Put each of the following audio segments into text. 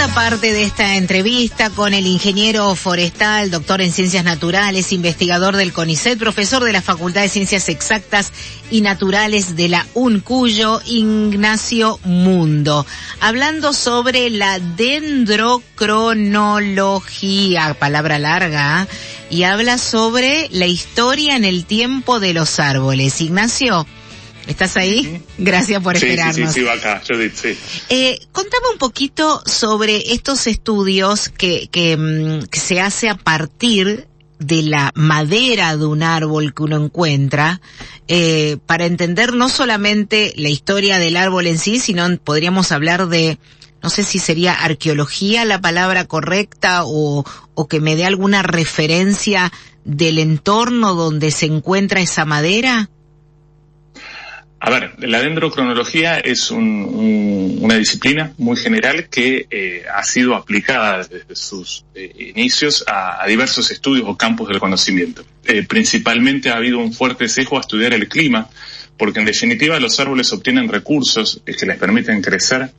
segunda parte de esta entrevista con el ingeniero forestal, doctor en Ciencias Naturales, investigador del CONICET, profesor de la Facultad de Ciencias Exactas y Naturales de la UNCUYO, Ignacio Mundo, hablando sobre la dendrocronología, palabra larga, y habla sobre la historia en el tiempo de los árboles. Ignacio, ¿estás ahí? Gracias por esperarnos. Sí, acá, Judith, sí. Contame un poquito sobre estos estudios que se hace a partir de la madera de un árbol que uno encuentra, para entender no solamente la historia del árbol en sí, sino podríamos hablar de, no sé si sería arqueología la palabra correcta, o que me dé alguna referencia del entorno donde se encuentra esa madera. A ver, la dendrocronología es una disciplina muy general que ha sido aplicada desde sus inicios a diversos estudios o campos del conocimiento. Principalmente ha habido un fuerte sesgo a estudiar el clima, porque en definitiva los árboles obtienen recursos que les permiten crecer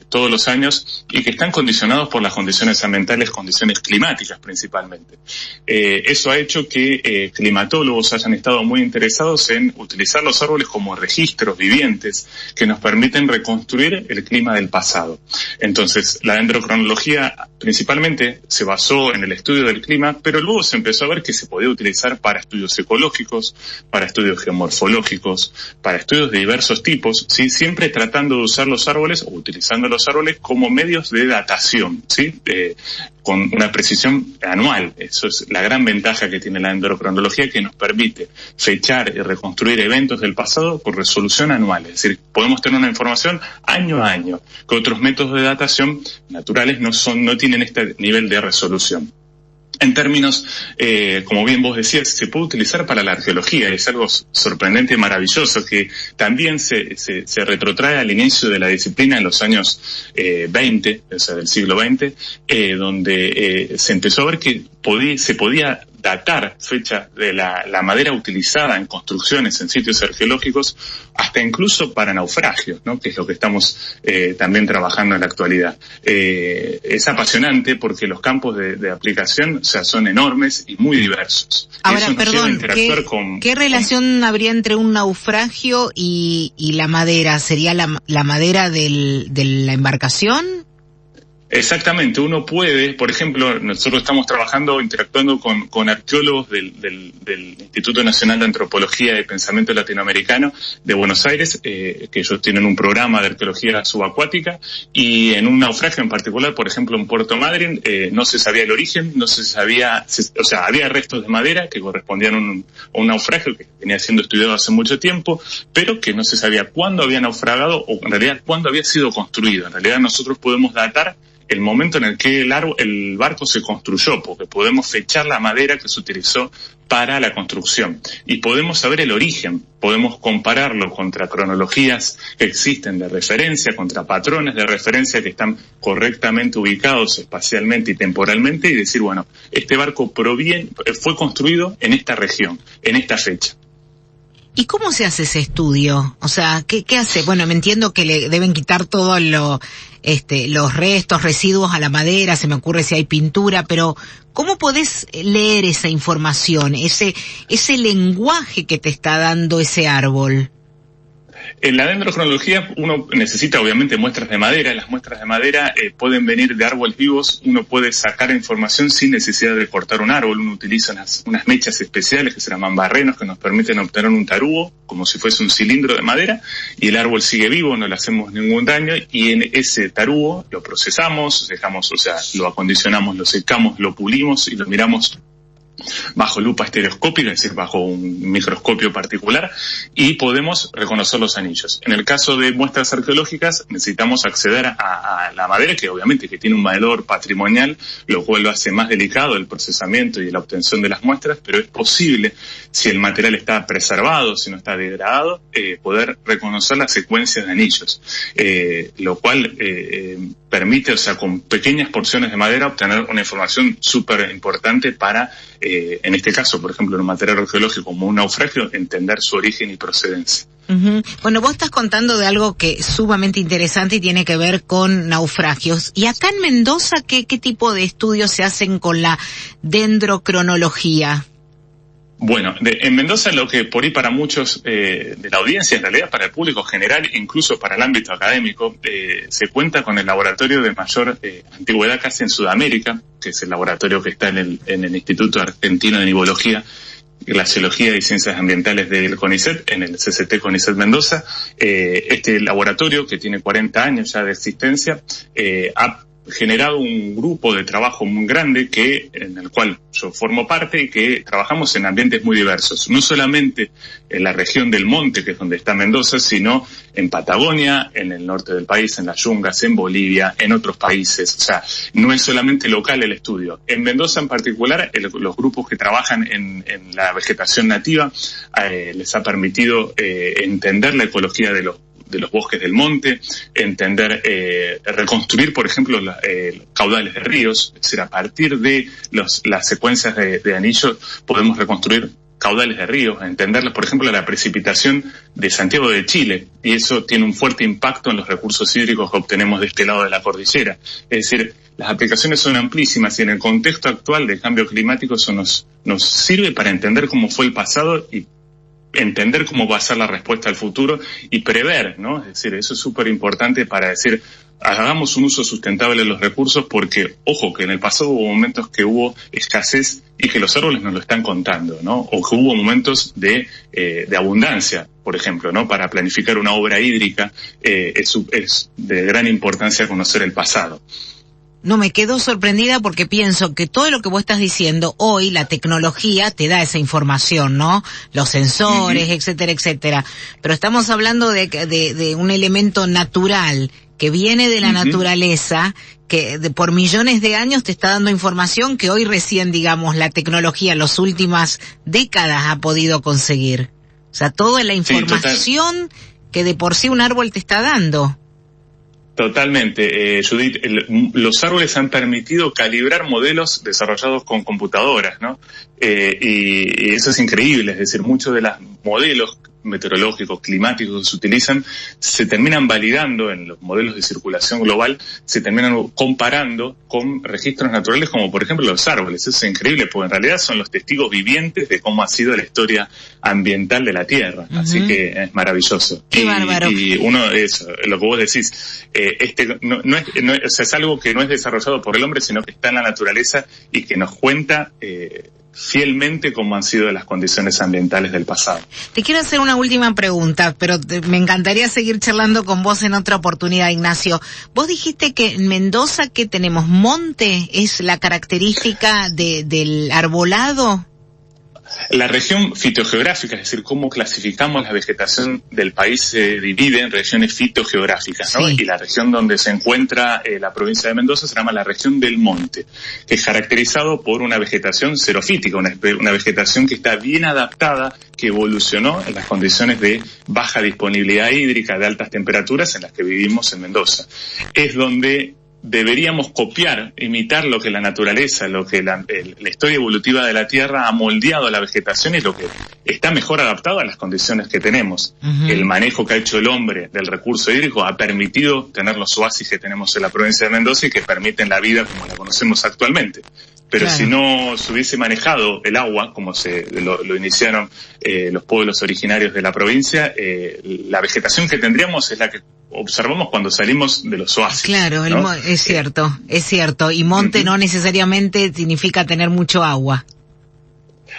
todos los años y que están condicionados por las condiciones ambientales, condiciones climáticas principalmente. Eso ha hecho que climatólogos hayan estado muy interesados en utilizar los árboles como registros vivientes que nos permiten reconstruir el clima del pasado. Entonces, la dendrocronología principalmente se basó en el estudio del clima, pero luego se empezó a ver que se podía utilizar para estudios ecológicos, para estudios geomorfológicos, para estudios de diversos tipos, ¿sí? Siempre tratando de usar los árboles o utilizando los árboles como medios de datación, ¿sí? Con una precisión anual. Eso es la gran ventaja que tiene la dendrocronología, que nos permite fechar y reconstruir eventos del pasado con resolución anual. Es decir, podemos tener una información año a año, que otros métodos de datación naturales no tienen este nivel de resolución. En términos, como bien vos decías, se puede utilizar para la arqueología. Es algo sorprendente y maravilloso que también se retrotrae al inicio de la disciplina en los años 20, o sea, del siglo XX, donde se empezó a ver que se podía datar fecha de la madera utilizada en construcciones en sitios arqueológicos, hasta incluso para naufragios, ¿no? Que es lo que estamos también trabajando en la actualidad. Es apasionante porque los campos de aplicación, o sea, son enormes y muy diversos. Ahora, perdón, ¿qué relación habría entre un naufragio y la madera? ¿Sería la madera de la embarcación? Exactamente, uno puede, por ejemplo, nosotros estamos interactuando con arqueólogos del Instituto Nacional de Antropología y Pensamiento Latinoamericano de Buenos Aires, que ellos tienen un programa de arqueología subacuática, y en un naufragio en particular, por ejemplo en Puerto Madryn, no se sabía el origen, había restos de madera que correspondían a un naufragio que venía siendo estudiado hace mucho tiempo, pero que no se sabía cuándo había naufragado o en realidad cuándo había sido construido. En realidad nosotros podemos datar el momento en el que el barco se construyó, porque podemos fechar la madera que se utilizó para la construcción y podemos saber el origen, podemos compararlo contra cronologías que existen de referencia, contra patrones de referencia que están correctamente ubicados espacialmente y temporalmente, y decir, bueno, este barco fue construido en esta región, en esta fecha. ¿Y cómo se hace ese estudio? O sea, ¿qué hace? Bueno, me entiendo que le deben quitar todo los restos, residuos a la madera, se me ocurre si hay pintura, pero ¿cómo podés leer esa información, ese lenguaje que te está dando ese árbol? En la dendrocronología uno necesita obviamente muestras de madera. Las muestras de madera pueden venir de árboles vivos. Uno puede sacar información sin necesidad de cortar un árbol. Uno utiliza unas mechas especiales que se llaman barrenos, que nos permiten obtener un tarugo como si fuese un cilindro de madera, y el árbol sigue vivo, no le hacemos ningún daño, y en ese tarugo lo procesamos, lo acondicionamos, lo secamos, lo pulimos y lo miramos bajo lupa estereoscópica, es decir, bajo un microscopio particular, y podemos reconocer los anillos. En el caso de muestras arqueológicas necesitamos acceder a la madera, que obviamente que tiene un valor patrimonial, lo cual lo hace más delicado el procesamiento y la obtención de las muestras, pero es posible, si el material está preservado, si no está degradado, poder reconocer las secuencias de anillos, lo cual permite, con pequeñas porciones de madera, obtener una información súper importante para en este caso, por ejemplo, en un material arqueológico como un naufragio, entender su origen y procedencia. Uh-huh. Bueno, vos estás contando de algo que es sumamente interesante y tiene que ver con naufragios. ¿Y acá en Mendoza qué tipo de estudios se hacen con la dendrocronología? Bueno, en Mendoza lo que por ahí para muchos de la audiencia, en realidad para el público general, incluso para el ámbito académico, se cuenta con el laboratorio de mayor antigüedad casi en Sudamérica, que es el laboratorio que está en el Instituto Argentino de Nivología, Glaciología y Ciencias Ambientales del CONICET, en el CCT CONICET Mendoza. Este laboratorio, que tiene 40 años ya de existencia, ha generado un grupo de trabajo muy grande en el cual yo formo parte y que trabajamos en ambientes muy diversos, no solamente en la región del Monte, que es donde está Mendoza, sino en Patagonia, en el norte del país, en las yungas, en Bolivia, en otros países. O sea, no es solamente local el estudio. En Mendoza en particular, los grupos que trabajan en la vegetación nativa les ha permitido entender la ecología de los bosques del monte, entender, reconstruir, por ejemplo, caudales de ríos, es decir, a partir de las secuencias de anillos podemos reconstruir caudales de ríos, entenderlas, por ejemplo, la precipitación de Santiago de Chile, y eso tiene un fuerte impacto en los recursos hídricos que obtenemos de este lado de la cordillera. Es decir, las aplicaciones son amplísimas y en el contexto actual del cambio climático eso nos sirve para entender cómo fue el pasado y entender cómo va a ser la respuesta al futuro y prever, ¿no? Es decir, eso es súper importante para decir, hagamos un uso sustentable de los recursos porque, ojo, que en el pasado hubo momentos que hubo escasez y que los árboles nos lo están contando, ¿no? O que hubo momentos de abundancia, por ejemplo, ¿no? Para planificar una obra hídrica es de gran importancia conocer el pasado. No, me quedo sorprendida porque pienso que todo lo que vos estás diciendo hoy, la tecnología te da esa información, ¿no? Los sensores, uh-huh, etcétera, etcétera. Pero estamos hablando de un elemento natural que viene de la uh-huh, naturaleza, que por millones de años te está dando información que hoy recién, digamos, la tecnología en las últimas décadas ha podido conseguir. O sea, toda la información que de por sí un árbol te está dando. Totalmente, Judith. Los árboles han permitido calibrar modelos desarrollados con computadoras, ¿no? Y eso es increíble, es decir, muchos de los modelos meteorológicos, climáticos que se utilizan, se terminan validando en los modelos de circulación global, se terminan comparando con registros naturales como por ejemplo los árboles. Eso es increíble porque en realidad son los testigos vivientes de cómo ha sido la historia ambiental de la Tierra. Uh-huh. Así que es maravilloso. Qué bárbaro. Y uno, eso, lo que vos decís, o sea, es algo que no es desarrollado por el hombre, sino que está en la naturaleza y que nos cuenta fielmente cómo han sido las condiciones ambientales del pasado. Te quiero hacer una última pregunta, pero me encantaría seguir charlando con vos en otra oportunidad, Ignacio. Vos dijiste que en Mendoza, ¿qué tenemos? ¿Monte es la característica del arbolado? La región fitogeográfica, es decir, cómo clasificamos la vegetación del país, se divide en regiones fitogeográficas, ¿no? Sí. Y la región donde se encuentra la provincia de Mendoza se llama la región del monte, que es caracterizado por una vegetación xerofítica, una vegetación que está bien adaptada, que evolucionó en las condiciones de baja disponibilidad hídrica, de altas temperaturas en las que vivimos en Mendoza. Es donde deberíamos copiar, imitar lo que la naturaleza, lo que la historia evolutiva de la Tierra ha moldeado a la vegetación y lo que está mejor adaptado a las condiciones que tenemos. Uh-huh. El manejo que ha hecho el hombre del recurso hídrico ha permitido tener los oasis que tenemos en la provincia de Mendoza y que permiten la vida como la conocemos actualmente. Pero claro, si no se hubiese manejado el agua, como lo iniciaron los pueblos originarios de la provincia, la vegetación que tendríamos es la que observamos cuando salimos de los oasis. Claro, ¿no? Es cierto. Y monte uh-huh, no necesariamente significa tener mucho agua.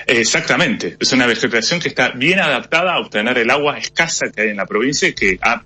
Exactamente, es una vegetación que está bien adaptada a obtener el agua escasa que hay en la provincia y que ha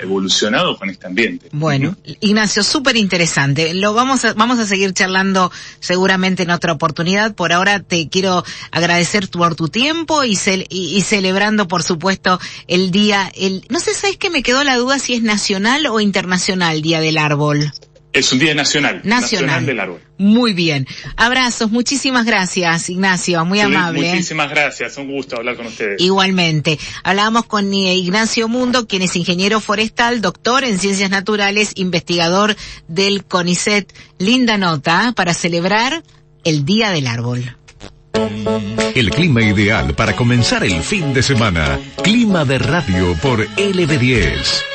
evolucionado con este ambiente. Bueno, Ignacio, súper interesante. Vamos a seguir charlando seguramente en otra oportunidad. Por ahora te quiero agradecer por tu tiempo y celebrando, por supuesto, el día. No sé, ¿sabes qué? Me quedó la duda si es nacional o internacional Día del Árbol. Es un día nacional del árbol. Muy bien. Abrazos, muchísimas gracias, Ignacio, muy amable. Muchísimas gracias, un gusto hablar con ustedes. Igualmente. Hablábamos con Ignacio Mundo, quien es ingeniero forestal, doctor en ciencias naturales, investigador del CONICET. Linda nota para celebrar el Día del Árbol. El clima ideal para comenzar el fin de semana. Clima de radio por LB10.